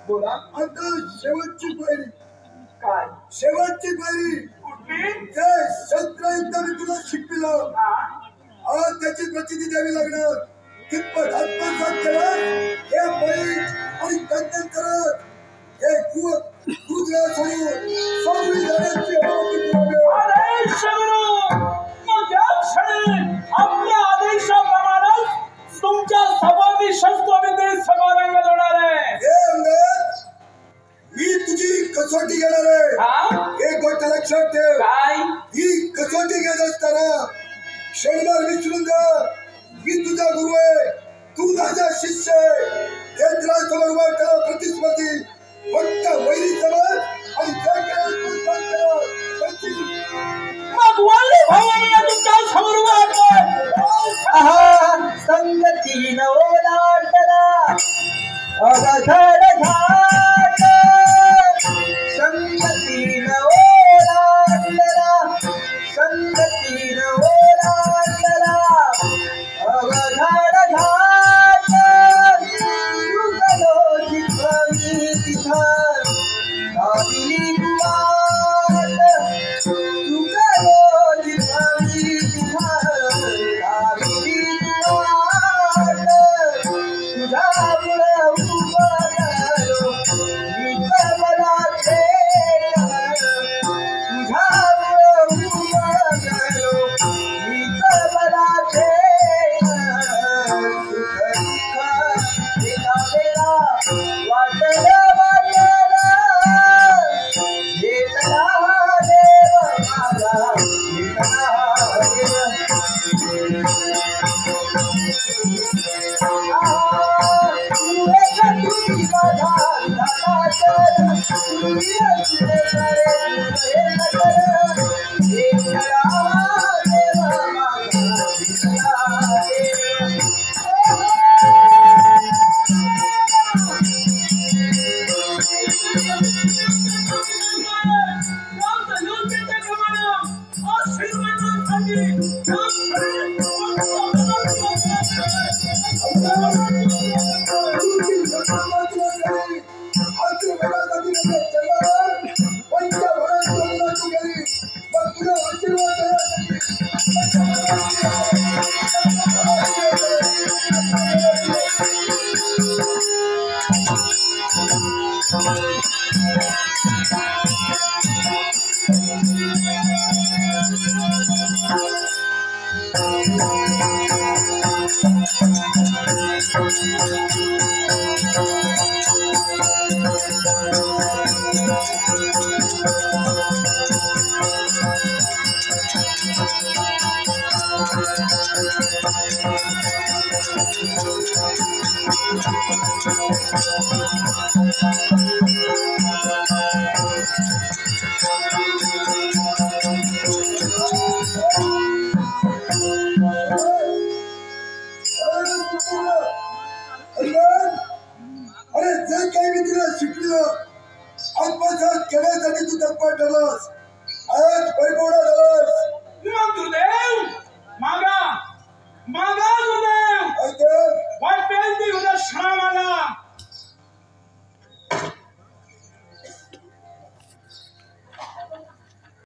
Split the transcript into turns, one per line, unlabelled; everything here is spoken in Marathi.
बोला.
आता शेवटची पायरी.
काय
शेवटची पायरी
कुठली?
ते शस्त्र युद्ध मी तुला शिकविलं. आज त्याची प्रचिती द्यावी लागणार. कितपत आत्मसात करत हे बळी आणि त्यानंतर हे युवक रुद्र सोडून सोडून जाण्याची अनुमती मिळावी.
अरे शबरू, मग या क्षणी आपल्या आदेशाप्रमाणे तुमच्या सभावी शस्त्रविद्ये समारंभ होणार आहे.
हे अंगद, मी तुझी कसोटी घेणार आहे.
हा?
एक गोष्ट लक्षात ठेव.
काय?
ही कसोटी घेत असताना क्षणभर विसरून जा मी तुझा गुरु आहे, तू माझा शिष्य आहे. यंत्रासमोर उभा करा प्रतिस्पर्धी, फक्त वैरी समज आणि जय करा तू सांग त्याची.
मग वल्ली भावांना तुमच्या समोर उभा आहे.
संगतीन ओलांडला अवघड घाट, संगतीन ओलांडला, संगतीन ओलांडला अवघड घाट. चुकलो जिथं मी तिथं लावली वाट, चुकलो जिथं मी तिथं लावली वाट. तुझ्यामुळं उभं राहिलो मी कमला थेट, तुझ्यामुळं उभं राहिलो मी कमला थेट. सुख दुःख एका वेळा वाटलं येतला देव माझा, येतला देव.
Thank you.